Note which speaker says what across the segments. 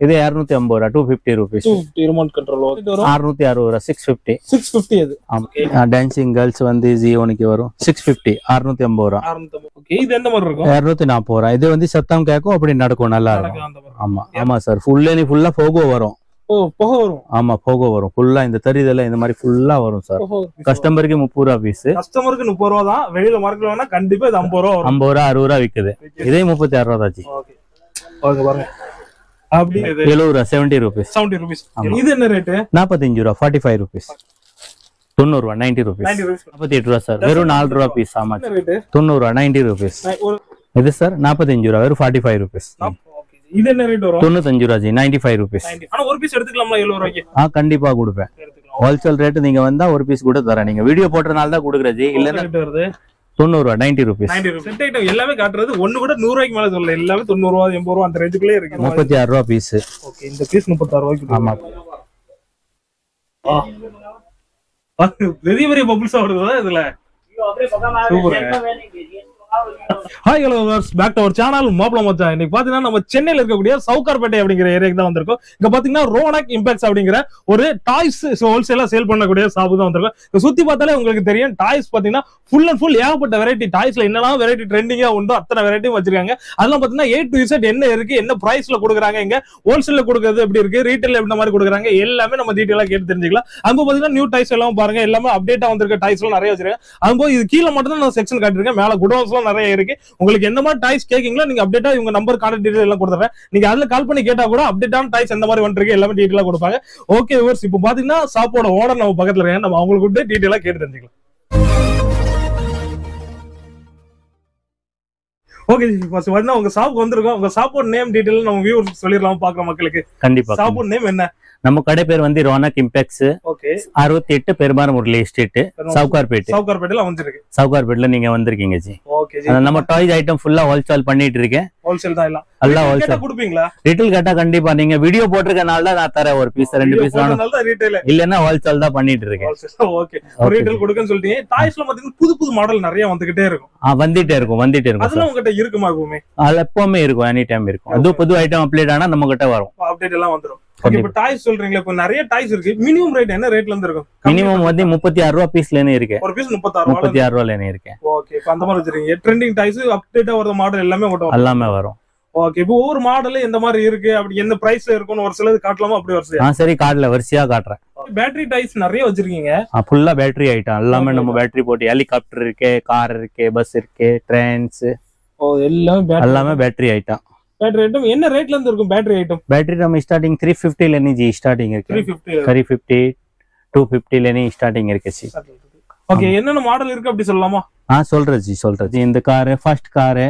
Speaker 1: இது 250 ரூபா 250 rupees
Speaker 2: 250 remote control
Speaker 1: 660 ரூபா 650
Speaker 2: 650 அது
Speaker 1: ஆமா டான்சிங் गर्ल्स வந்து ஜியோனிக்கு வரும் 650 650 ரூபா
Speaker 2: ஓகே இது என்ன மாதிரி இருக்கும்
Speaker 1: 240 ரூபா இது வந்து சத்தம் கேட்கும் அப்படி நடக்கும் நல்லா இருக்கும் ஆமா ஆமா சார் ஃபுல்லா போகோ வரும்
Speaker 2: ஓ போகோ வரும்
Speaker 1: ஆமா போகோ வரும் ஃபுல்லா இந்த தரிதெல்லாம் இந்த மாதிரி ஃபுல்லா வரும் சார் கஸ்டமருக்கு 30 ரூபா பீஸ்
Speaker 2: கஸ்டமருக்கு 30 ரூபா தான் வெளியில மார்க்கெட்ல வேணா கண்டிப்பா இது 50 ரூபா வரும்
Speaker 1: 50 ரூபா 60 ரூபா விக்குது இதே 36 ரூபா தாச்சி
Speaker 2: ஓகே ஓகே பாருங்க அப்படி
Speaker 1: 70 ரூபா 70 ரூபீஸ்
Speaker 2: 70 ரூபீஸ் இது என்ன ரேட்
Speaker 1: 45 ரூபா 45 ரூபீஸ் 90 ரூபா 90 ரூபீஸ் 48 ரூபா சார் வெறும் 4 ரூபா பீஸ் ஆமா 90 ரூபா 90 ரூபீஸ் இது சார் 45 ரூபா வெறும் 45 ரூபீஸ்
Speaker 2: இது என்ன ரேட் வரும்
Speaker 1: 95 ரூபா ஜி 95 ரூபீஸ்
Speaker 2: ஆனா ஒரு பீஸ் எடுத்துக்கலாமா 70 ரூபாய்க்கு
Speaker 1: கண்டிப்பா கொடுப்பேன் ஹோல்சேல் ரேட் நீங்க வந்தா ஒரு பீஸ் கூட தரேன் நீங்க வீடியோ போட்டறனால தான் கொடுக்குறேன் ஜி இல்லன்னா
Speaker 2: வருது
Speaker 1: 90 ரூபா 90 ரூபீஸ்
Speaker 2: 90 ரூபாய் செட் ஐட்டம் எல்லாமே காட்டுறது ஒண்ணு கூட 100 ரூபாய்க்கு மேல சொல்லல எல்லாமே 90 ரூபாய் 80 ரூபாய் அந்த ரேஞ்சுக்குள்ளே இருக்கு
Speaker 1: 36 ரூபாய் பீஸ்
Speaker 2: ஓகே இந்த பீஸ் 36 ரூபாய்க்கு
Speaker 1: ஆமா
Speaker 2: பெரிய பெரிய பபிள்ஸ் வருது இதுல hi hello viewers back to our channel மாப்ள மச்சான் இன்னைக்கு பாத்தீங்கன்னா நம்ம சென்னையில இருக்கக்கூடிய சவுகார்பேட்டை அப்படிங்கிற ஏரியாக்கு தான் வந்திருக்கோம் இங்க பாத்தீங்கன்னா ரோனக் இம்பாக்ட்ஸ் அப்படிங்கிற ஒரு டாய்ஸ் ஹோல்சேலா சேல் பண்ணக்கூடிய ஷாப் தான் வந்திருக்கோம் இங்க சுத்தி பார்த்தாலே உங்களுக்கு தெரியும் டாய்ஸ் பாத்தீங்கன்னா ஃபுல் அண்ட் ஃபுல் ஏகப்பட்ட வெரைட்டி டாய்ஸ்ல என்னெல்லாம் வெரைட்டி ட்ரெண்டிங்கா உண்டோ அத்தனை வெரைட்டியும் வச்சிருக்காங்க அதெல்லாம் பாத்தீங்கன்னா A to Z என்ன இருக்கு என்ன பிரைஸ்ல கொடுக்குறாங்க இங்க ஹோல்சேல்ல கொடுக்கறது எப்படி இருக்கு ரீட்டைல்ல என்ன மாதிரி கொடுக்குறாங்க எல்லாமே நம்ம டீடைலா கேட்டு தெரிஞ்சுக்கலாம் அங்க பாத்தீங்கன்னா நியூ டாய்ஸ் எல்லாம் பாருங்க எல்லாமே அப்டேட்டா வந்திருக்க டாய்ஸ் எல்லாம் நிறைய வச்சிருக்காங்க அதுபோது இது கீழே மட்டும் தான் நான் செக்ஷன் காட்டிருக்கேன் மேல குடோன்ஸ் எல்லாம் நிறைய இருக்கு உங்களுக்கு எந்த மாதிரி டாய்ஸ் கேக்கீங்களோ நீங்க அப்டேட்டா இவங்க நம்பர் கான்டாக்ட் டீடைல் எல்லாம் கொடுத்துறேன் நீங்க அதுல கால் பண்ணி கேட்டா கூட அப்டேட்டான டாய்ஸ் எந்த மாதிரி வந்துருக்கு எல்லாமே டீடைலா கொடுப்பாங்க ஓகே வியூவர்ஸ் இப்போ பாத்தீங்கன்னா ஷாப்போட ஓனர் நம்ம பக்கத்துல இருக்காங்க நம்ம அவங்களுக்கு கூட டீடைலா கேட்டு தெரிஞ்சுக்கலாம் ஓகே ஃபர்ஸ்ட் வந்து உங்க ஷாப் வந்திருக்கோம் உங்க ஷாப்போட நேம் டீடைல் நம்ம வியூவர்ஸ் சொல்லிரலாம் பாக்குற மக்களுக்கு
Speaker 1: கண்டிப்பா
Speaker 2: ஷாப்போட நேம் என்ன
Speaker 1: நம்ம கடை பேர் வந்து Ronak impacts
Speaker 2: okay
Speaker 1: 68 Perumal Murali estate
Speaker 2: சவுகார்பேட்டையில வந்திருக்கு
Speaker 1: சவுகார்பேட்ல நீங்க வந்திருக்கீங்க ஜி
Speaker 2: ஓகே ஜி
Speaker 1: நம்ம டாய்ஸ் ஐட்டம் ஃபுல்லா ஹோல்சேல் பண்ணிட்டு இருக்கேன்
Speaker 2: ஹோல்சேல் தான் எல்லாம்
Speaker 1: ஹோல்சேல்
Speaker 2: கொடுப்பீங்களா
Speaker 1: ரீட்டைல் கேட்டா கண்டிப்பா நீங்க வீடியோ போட்டிருக்கனால தான் நான் தரேன் ஒரு பீஸ் 2 பீஸ்
Speaker 2: ரீட்டைல்
Speaker 1: இல்லன்னா ஹோல்சேல் தான் பண்ணிட்டு இருக்கேன்
Speaker 2: ஓகே ரீட்டைல் கொடுக்கன்னு சொல்லிட்டீங்க டாய்ஸ்ல பாத்தீங்கன்னா புது மாடல் நிறைய வந்துகிட்டே இருக்கும்
Speaker 1: வந்துட்டே இருக்கும்
Speaker 2: அதெல்லாம் உங்ககிட்ட இருக்குமா எப்பவுமே
Speaker 1: அது எப்பவுமே இருக்கும் எனி டைம் இருக்கும் அது புது ஐட்டம் அப்டேட் ஆனா நம்ம கிட்ட வரும்
Speaker 2: அப்டேட் எல்லாம் வந்துரும் ஓகே இப்போ டாய்ஸ் சொல்றீங்களா இப்போ நிறைய டாய்ஸ் இருக்கு மினிமம் ரேட் என்ன ரேட்ல இருந்து இருக்கும்
Speaker 1: மினிமம் வந்து 36 ரூபாய் பீஸ்ல இருந்து இருக்கு
Speaker 2: ஒரு பீஸ் 36
Speaker 1: ரூபாயில இருந்து இருக்கு
Speaker 2: ஓகே இப்போ அந்த மாதிரி வச்சிருக்கீங்க ட்ரெண்டிங் டாய்ஸ் அப்டேட்டா வர மாடல் எல்லாமே வரும்
Speaker 1: எல்லாமே வரும்
Speaker 2: ஓகே இப்போ ஒவ்வொரு மாடல் எந்த மாதிரி இருக்கு அப்படி என்ன பிரைஸ்ல இருக்குன்னு ஒரு சிலது காட்டலாமா அப்படி வரிசையா
Speaker 1: சரி கார்டுல வரிசையா காட்டுறேன்
Speaker 2: பேட்டரி டாய்ஸ் நிறைய வச்சிருக்கீங்க
Speaker 1: ஃபுல்லா பேட்டரி ஐட்டம் எல்லாமே நம்ம பேட்டரி போட்டு ஹெலிகாப்டர் இருக்கு கார் இருக்கு பஸ் இருக்கு ட்ரெயின்ஸ் எல்லாமே பேட்டரி ஐட்டம்
Speaker 2: பேட்டரி ஐட்டம் என்ன ரேட்ல இருந்து இருக்கும் பேட்டரி ஐட்டம்
Speaker 1: பேட்டரி நம்ம ஸ்டார்டிங் 350 ல இருந்து ஸ்டார்டிங் இருக்கு 350 250 ல இருந்து ஸ்டார்டிங் இருக்கு சி
Speaker 2: ஓகே என்னென்ன மாடல் இருக்கு அப்படி சொல்லலாமா
Speaker 1: சொல்றேன் ஜி இந்த கார் ஃபர்ஸ்ட் கார்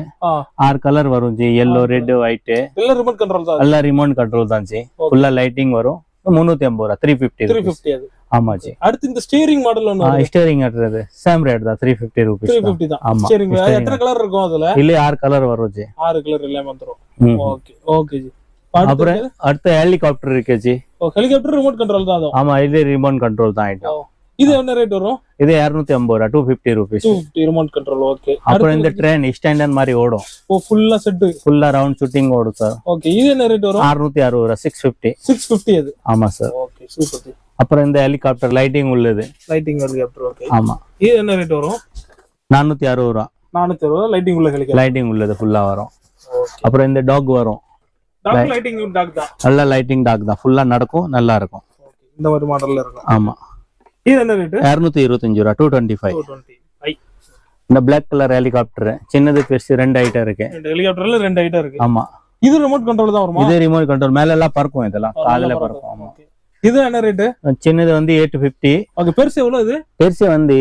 Speaker 1: 6 கலர் வரும் ஜி yellow red white
Speaker 2: எல்லாம் ரிமோட் கண்ட்ரோல் தான்
Speaker 1: எல்லாம் ரிமோட் கண்ட்ரோல் தான் ஜி ஃபுல்லா லைட்டிங் வரும் 350 ரூபாய் 350
Speaker 2: அது
Speaker 1: ஆமா ஜி
Speaker 2: அடுத்து இந்த ஸ்டீரிங் மாடல் ஒன்னு
Speaker 1: ஸ்டீரிங் ஆட்றது சேம் ரேட் தான் 350 ரூபீஸ்
Speaker 2: 350 தான் ஆமா ஸ்டீரிங் எத்தனை கலர் இருக்கும் அதுல
Speaker 1: இல்ல 6 கலர் வரும் ஜி
Speaker 2: 6 கலர் எல்லாம் வந்துரும் ஓகே ஓகே ஜி
Speaker 1: அப்புறம் அடுத்து ஹெலிகாப்டர் இருக்கு ஜி
Speaker 2: ஹெலிகாப்டர் ரிமோட் கண்ட்ரோல் தான்
Speaker 1: ஆமா இது ரிமோட் கண்ட்ரோல் தான் ஐட்டம்
Speaker 2: இது என்ன ரேட் வரும்
Speaker 1: இது 250 ரூபாய் 250 ரூபீஸ்
Speaker 2: 250 ரிமோட் கண்ட்ரோல் ஓகே
Speaker 1: அப்புறம் இந்த ட்ரெயின் ஸ்டாண்டர்ட் மாதிரி ஓடும்
Speaker 2: ஃபுல்லா செட்
Speaker 1: ஃபுல்லா ரவுண்ட் ஷூட்டிங் ஓடும் சார்
Speaker 2: ஓகே இது என்ன ரேட் வரும்
Speaker 1: 660 ரூபாய்
Speaker 2: 650 அது
Speaker 1: ஆமா சார்
Speaker 2: ஓகே சூப்பர்
Speaker 1: அப்புறம் இந்த ஹெலிகாப்டர் லைட்டிங் உள்ளது
Speaker 2: லைட்டிங் ஹெலிகாப்டர் ஓகே
Speaker 1: ஆமா
Speaker 2: இது என்ன ரேட் வரும்
Speaker 1: 460 ரூபாய்
Speaker 2: 460 லைட்டிங் உள்ள ஹெலிகாப்டர்
Speaker 1: லைட்டிங் உள்ளது ஃபுல்லா வரும் அப்புறம் இந்த டாக் வரும்
Speaker 2: டாக் லைட்டிங் டாக் தான்
Speaker 1: நல்ல லைட்டிங் டாக் தான் ஃபுல்லா நடக்கும் நல்லா இருக்கும்
Speaker 2: இந்த மாதிரி மாடல்ல இருக்கும்
Speaker 1: ஆமா
Speaker 2: இது என்ன ரேட்
Speaker 1: 225 ரூபாய் 225 இந்த Black கலர் ஹெலிகாப்டர் சின்னது பெருசு 2 ஐட்டம் இருக்கு
Speaker 2: ஹெலிகாப்டர்ல 2 ஐட்டம் இருக்கு
Speaker 1: ஆமா
Speaker 2: இது ரிமோட் கண்ட்ரோல் தான் வருமா
Speaker 1: இது ரிமோட் கண்ட்ரோல் மேல எல்லாம் பறக்கும் இதெல்லாம் காதுல பறக்கும் ஆமா
Speaker 2: இது என்ன ரேட்
Speaker 1: சின்னது வந்து 850
Speaker 2: ஓகே பெருசு எவ்வளவு இது
Speaker 1: பெருசு வந்து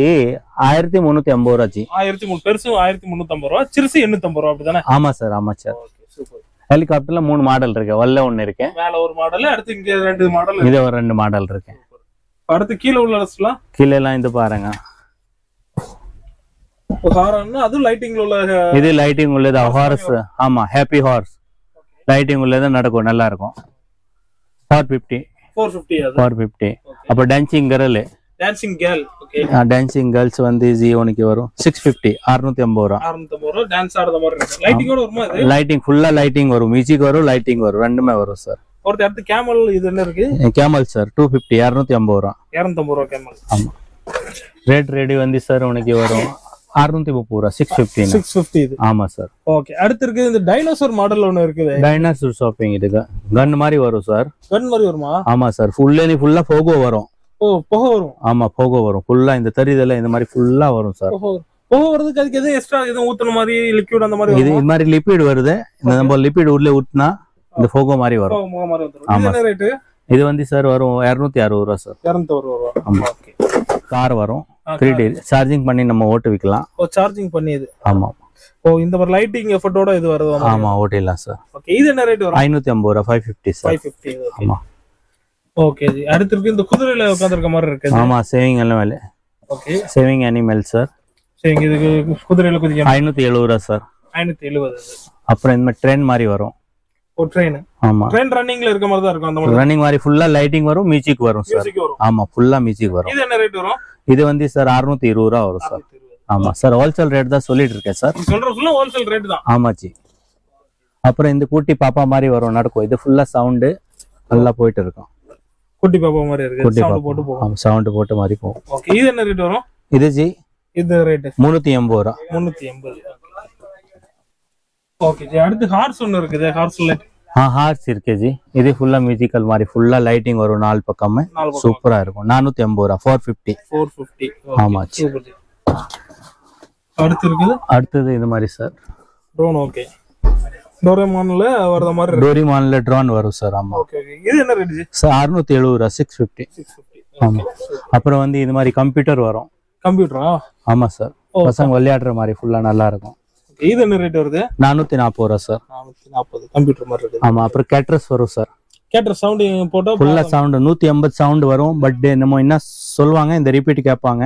Speaker 1: 1350 ரூபாய் ஜி
Speaker 2: 1300 பெருசு 1350 ரூபாய் சிறுசு 850 ரூபாய் அப்படிதானே
Speaker 1: ஆமா சார் ஓகே
Speaker 2: சூப்பர்
Speaker 1: ஹெலிகாப்டர்ல 3 மாடல் இருக்கு வல்ல ஒன்னு இருக்கு
Speaker 2: மேல ஒரு மாடல் அடுத்து இங்க 2 மாடல்
Speaker 1: இது ஒரு 2 மாடல் இருக்கு
Speaker 2: அடுத்து கீழ உள்ள ரஸ்லாம்
Speaker 1: கீழ எல்லாம் இது பாருங்க
Speaker 2: ஹாரன் அது லைட்டிங்ல உள்ள
Speaker 1: இது லைட்டிங் உள்ளது ஹார்ஸ் ஆமா ஹேப்பி ஹார்ஸ் லைட்டிங் உள்ளது நடக்கும் நல்லா இருக்கும் 450
Speaker 2: 450 அது
Speaker 1: 450 அப்ப dancing girl
Speaker 2: dancing girl okay
Speaker 1: dancing girls வந்து ஜியோனிக்கு வரும் 650 650 ரூபா
Speaker 2: 650 ரூபாய் டான்ஸ் ஆடுற மாதிரி இருக்கு லைட்டிங்கோட வருமா இது
Speaker 1: லைட்டிங் ஃபுல்லா லைட்டிங் வரும் மியூசிக் வரும் லைட்டிங் வரும் ரெண்டுமே வரும் சார்
Speaker 2: ஒருத்த அடுத்து கேமல் இது என்ன இருக்கு
Speaker 1: கேமல் சார் 250 250 ரூபா
Speaker 2: 250 ரூபாய் கேமல்
Speaker 1: ஆமா ரேட் ரெடி வந்து சார் உனக்கு வரும் 630 ரூபா 650
Speaker 2: 650 இது
Speaker 1: ஆமா சார்
Speaker 2: ஓகே அடுத்து இருக்கு இந்த டைனோசர் மாடல் ஒன்னு இருக்குது
Speaker 1: டைனோசர் ஷாப்பிங் இதுக்கு கன் மாதிரி வரும் சார்
Speaker 2: கன் மாதிரி வருமா
Speaker 1: ஆமா சார் ஃபுல்லா போகோ வரும்
Speaker 2: ஓ புகை வரும்
Speaker 1: ஆமா போகோ வரும் ஃபுல்லா இந்த தறிதெல்லாம் இந்த மாதிரி ஃபுல்லா வரும் சார்
Speaker 2: புகை வரதுக்கு அதுக்கு எதுவும் எக்ஸ்ட்ரா எதுவும் ஊத்துன மாதிரி லிக்விட் அந்த மாதிரி
Speaker 1: இது மாதிரி லிக்விட் வருது இந்த நம்ம லிக்விட் உள்ள ஊத்துனா இந்த போகோ மாதிரி வரும்
Speaker 2: புகை மாதிரி வந்துரும்
Speaker 1: ஆமா.
Speaker 2: இது என்ன ரேட்
Speaker 1: இது வந்து சார் வரும் 260 ரூபா சார்
Speaker 2: 260 ரூபாய்
Speaker 1: ஆமா
Speaker 2: ஓகே
Speaker 1: கார் வரும் 3D சார்ஜிங் பண்ணி நம்ம ஓட்டு விக்கலாம்
Speaker 2: ஓ சார்ஜிங் பண்ணி இது
Speaker 1: ஆமா
Speaker 2: ஓ இந்த மாதிரி லைட்டிங் எஃபர்ட்டோட இது வருது
Speaker 1: ஆமா ஓட்டிடலாம் சார்
Speaker 2: ஓகே இது என்ன ரேட் வரும்
Speaker 1: 550 ரூபா 550 சார்
Speaker 2: 550 ஓகே
Speaker 1: ஆமா
Speaker 2: ஓகே ஜி அடுத்து இருக்கு இந்த குதிரையில உட்கார்ந்திருக்க மாதிரி இருக்கு
Speaker 1: ஆமா சேவிங் எல்லாம் வேலை
Speaker 2: ஓகே
Speaker 1: சேவிங் அனிமல் சார்
Speaker 2: சரிங்க இதுக்கு குதிரையில குதிக்க
Speaker 1: 570 ரூபா சார்
Speaker 2: 570
Speaker 1: அப்புறம் இந்த மாதிரி ட்ரெயின் மாதிரி வரும்
Speaker 2: ஓ ட்ரெயின்
Speaker 1: ஆமா
Speaker 2: ட்ரெயின் ரன்னிங்ல இருக்க மாதிரி தான் இருக்கும் அந்த மாதிரி
Speaker 1: ரன்னிங் மாதிரி ஃபுல்லா லைட்டிங் வரும் மியூசிக் வரும் சார்
Speaker 2: மியூசிக் வரும்
Speaker 1: ஆமா ஃபுல்லா மியூசிக் வரும்
Speaker 2: இது என்ன ரேட் வரும்
Speaker 1: இது வந்து சார் 620 ரூபா வரும் சார் ஆமா சார் ஹோல்சேல் ரேட் தான் சொல்லிட்டு இருக்கேன் சார்
Speaker 2: சொல்ற ஃபுல்லா ஹோல்சேல் ரேட் தான்
Speaker 1: ஆமாச்சி அப்புறம் இந்த குட்டி பாப்பா மாதிரி வரும் நடக்கும் இது ஃபுல்லா சவுண்டு நல்லா போயிட்டு இருக்கும்
Speaker 2: குட்டி பாப்பா மாதிரி இருக்கு
Speaker 1: குட்டி
Speaker 2: சவுண்ட் போட்டு
Speaker 1: பாப்பா
Speaker 2: போகும்
Speaker 1: சவுண்ட் போட்டு மாதிரி போகும்
Speaker 2: ஓகே இது என்ன ரேட் வரும்
Speaker 1: இது ஜி
Speaker 2: இது ரேட்
Speaker 1: 380 ரூபா
Speaker 2: 380 ஓகே ஜி அடுத்து ஹார்ஸ் ஒன்னு இருக்குது ஹார்ஸ்ல
Speaker 1: ஹார்ஸ் இருக்கு ஜி இது ஃபுல்லா மியூசிக்கல் மாதிரி ஃபுல்லா லைட்டிங் வரும் நாலு பக்கமே சூப்பரா இருக்கும் 480 ரூபா 450
Speaker 2: 450
Speaker 1: ஆமா
Speaker 2: சூப்பர் ஜி அடுத்து இருக்குது
Speaker 1: அடுத்தது இது மாதிரி சார்
Speaker 2: ட்ரோன் ஓகே டோரேமான்ல வரத மாதிரி
Speaker 1: டோரிமான்ல ட்ரோன் வரும் சார் ஆமா
Speaker 2: ஓகே ஓகே இது என்ன ரேட் ஜி
Speaker 1: 670 ரூபா 650
Speaker 2: 650
Speaker 1: ஆமா அப்புறம் வந்து இது மாதிரி கம்ப்யூட்டர் வரும்
Speaker 2: கம்ப்யூட்டரா
Speaker 1: ஆமா சார் பசங்க விளையாடுற மாதிரி ஃபுல்லா நல்லா இருக்கும்
Speaker 2: இது என்ன ரேட் வருது
Speaker 1: 440 ரூபா சார்
Speaker 2: 440 கம்ப்யூட்டர் மாதிரி இருக்கு
Speaker 1: ஆமா அப்புறம் கேட்ரஸ் வரும் சார்
Speaker 2: கேட்டர் சவுண்ட் போட்டா
Speaker 1: ஃபுல்லா சவுண்ட் 180 சவுண்ட் வரும் பட் நம்ம என்ன சொல்லுவாங்க இந்த ரிப்பீட் கேட்பாங்க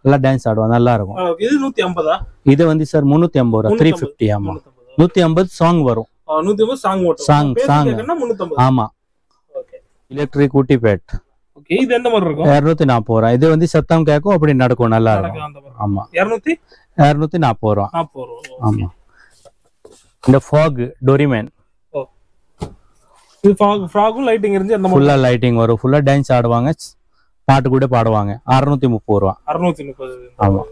Speaker 1: எல்லாம் டான்ஸ் ஆடுவாங்க நல்லா இருக்கும்
Speaker 2: இது 150
Speaker 1: இது வந்து சார் 380 ரூபா 350 ஆமா 150 சாங் வரும்
Speaker 2: 150 சாங் ஓட்டும்
Speaker 1: சாங் சாங்
Speaker 2: 350
Speaker 1: ஆமா
Speaker 2: ஓகே
Speaker 1: எலக்ட்ரிக் ஊட்டி பேட்
Speaker 2: ஓகே இது எந்த மாதிரி இருக்கும்
Speaker 1: 240 ரூபா இது வந்து சத்தம் கேட்கும் அப்படி நடக்கும் நல்லா இருக்கும்
Speaker 2: அந்த மாதிரி
Speaker 1: ஆமா
Speaker 2: 240
Speaker 1: ரூபா
Speaker 2: 40 ரூபாய்
Speaker 1: ஆமா இந்த ஃபாக் டோரிமேன்
Speaker 2: இது ஃப்ராகும் லைட்டிங் இருந்து அந்த மாதிரி
Speaker 1: ஃபுல்லா லைட்டிங் வரும் ஃபுல்லா டான்ஸ் ஆடுவாங்க பாட்டு கூட பாடுவாங்க 630 ரூபா
Speaker 2: 630
Speaker 1: ஆமா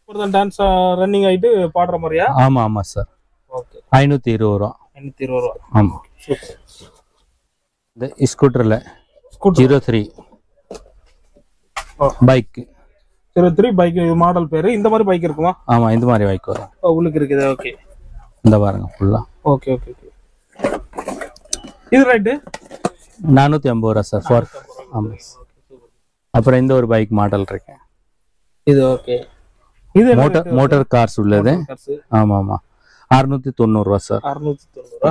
Speaker 2: ஒரு டான்ஸ் ரன்னிங் ஆயிட்டு பாடுற மாதிரியா
Speaker 1: ஆமா ஆமா சார்
Speaker 2: ஓகே
Speaker 1: 520 ரூபா
Speaker 2: 520 ரூபாய்
Speaker 1: ஆமா இந்த ஸ்கூட்டர்ல 03 பைக்
Speaker 2: 03 பைக் மாடல் பேரு இந்த மாதிரி பைக் இருக்குமா
Speaker 1: ஆமா இந்த மாதிரி பைக் வரும்
Speaker 2: உங்களுக்கு இருக்குது ஓகே
Speaker 1: இந்த பாருங்க ஃபுல்லா
Speaker 2: ஓகே ஓகே ஓகே இது ரேட்
Speaker 1: 450 ரூபா சார் ஃபார் ஆமா அப்புறம் இந்த ஒரு பைக் மாடல் இருக்கு
Speaker 2: இது ஓகே இது
Speaker 1: மோட்டார் கார்ஸ் உள்ளது ஆமா ஆமா 690 ரூபா சார்
Speaker 2: 690 ரூபா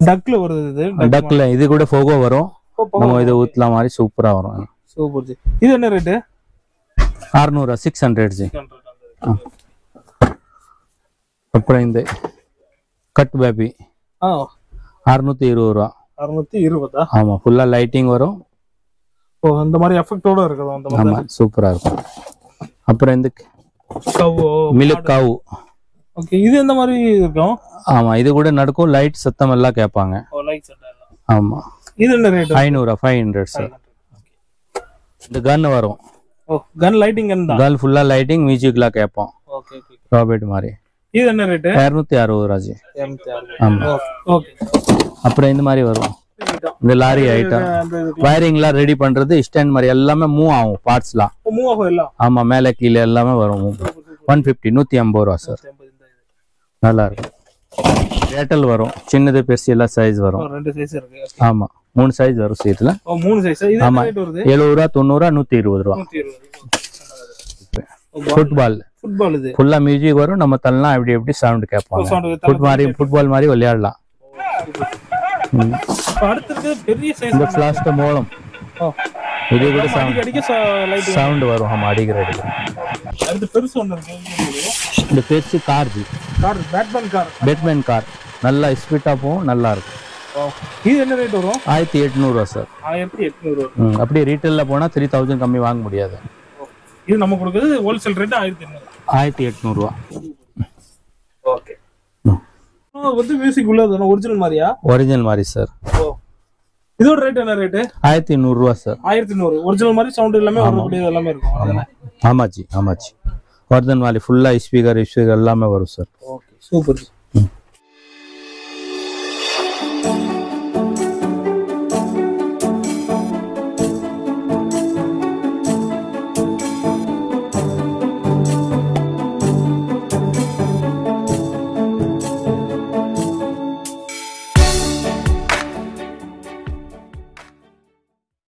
Speaker 2: டக்ல வருது இது
Speaker 1: டக்ல இது கூட போகோ வரும் நம்ம இது ஊத்தலாம் மாதிரி சூப்பரா வரும்
Speaker 2: சூப்பர் ஜி இது என்ன ரேட்
Speaker 1: 600 ரூபா 600 ஜி அப்புறம் இந்த கட் பேபி 620 ரூபா
Speaker 2: 620
Speaker 1: ஆமா ஃபுல்லா லைட்டிங் வரும்
Speaker 2: ஓ அந்த மாதிரி எஃபெக்ட்டோட இருக்குது அந்த மாதிரி
Speaker 1: ஆமா சூப்பரா இருக்கும் அப்புறம் இந்த
Speaker 2: கவ்
Speaker 1: மில்க் கவ்
Speaker 2: ஓகே இது எந்த மாதிரி இருக்கும்
Speaker 1: ஆமா இது கூட நடக்கும் லைட் சத்தம் எல்லாம் கேட்பாங்க
Speaker 2: ஓ லைட் செட்
Speaker 1: ஆமா
Speaker 2: இது என்ன ரேட்
Speaker 1: 500 500 சார் இந்த கன் வரும்
Speaker 2: ஓ கன் லைட்டிங் கன் தான்
Speaker 1: கன் ஃபுல்லா லைட்டிங் மியூசிக்லாம் கேட்போம்
Speaker 2: ஓகே ஓகே
Speaker 1: ராபர்ட் மாதிரி
Speaker 2: இது என்ன ரேட்
Speaker 1: 260 ராஜி
Speaker 2: 260
Speaker 1: ஆமா
Speaker 2: ஓகே
Speaker 1: அப்புறம் இந்த மாதிரி வரும் இந்த லாரி ஐட்டம் வயரிங்லாம் ரெடி பண்றது ஸ்டாண்ட் மாதிரி எல்லாமே மூவ் ஆகும் பார்ட்ஸ்லாம்
Speaker 2: மூவ் ஆகும் எல்லாம்
Speaker 1: ஆமா மேலே கீழே எல்லாமே வரும் 150 150 ரூபா சார் நல்லா இருக்கும் ஏர்டெல் வரும் சின்னது பெருசு எல்லாம் சைஸ் வரும்
Speaker 2: ரெண்டு சைஸ் இருக்கு
Speaker 1: ஆமா 3 சைஸ் வரும் சீட்ல
Speaker 2: ஓ 3 சைஸ் இது என்ன ரேட் வருது
Speaker 1: 70 ரூபா 90 ரூபா 120 ரூபா
Speaker 2: 120
Speaker 1: ஃபுட்பால்
Speaker 2: இது
Speaker 1: ஃபுல்லா மியூசிக் வரும் நம்ம தள்ளலாம் அப்படி எப்படி சவுண்ட் கேட்பாங்க ஃபுட்பால் மாதிரி விளையாடலாம்
Speaker 2: அடுத்து பெரிய சைஸ்
Speaker 1: இந்த ஃபிளாஸ்ட் மூலம் இது கூட
Speaker 2: அடிக்க லைட்
Speaker 1: சவுண்ட் வரும் ஆமா அடிக்கிற
Speaker 2: அடுத்து பெருசு ஒன்னு இருக்கு
Speaker 1: இந்த பெருசு car G
Speaker 2: car Batman car
Speaker 1: Batman car நல்லா ஸ்பீடா போகும் நல்லா இருக்கும்
Speaker 2: இது என்ன ரேட் வரும்?
Speaker 1: 1800 சார்.
Speaker 2: 1800.
Speaker 1: அப்படியே ரீட்டைல்ல போனா 3000 கம்மி வாங்க முடியாது.
Speaker 2: இது நம்ம கொடுக்குறது ஹோல்சேல் ரேட் 1800. ஓகே. வந்து மியூசிக் உள்ளது ஒரிஜினல் மாதிரியா?
Speaker 1: ஒரிஜினல் மாதிரி சார்.
Speaker 2: இதோட ரேட் என்ன ரேட்?
Speaker 1: 1800 சார்.
Speaker 2: 1800. ஒரிஜினல் மாதிரி சவுண்ட் எல்லாமே வரக்கூடிய எல்லாமே இருக்கும்.
Speaker 1: ஆமாச்சி. ஒரிஜினல் மாதிரி ஃபுல்லா ஸ்பீக்கர் எல்லாமே வரும் சார்.
Speaker 2: Okay, super.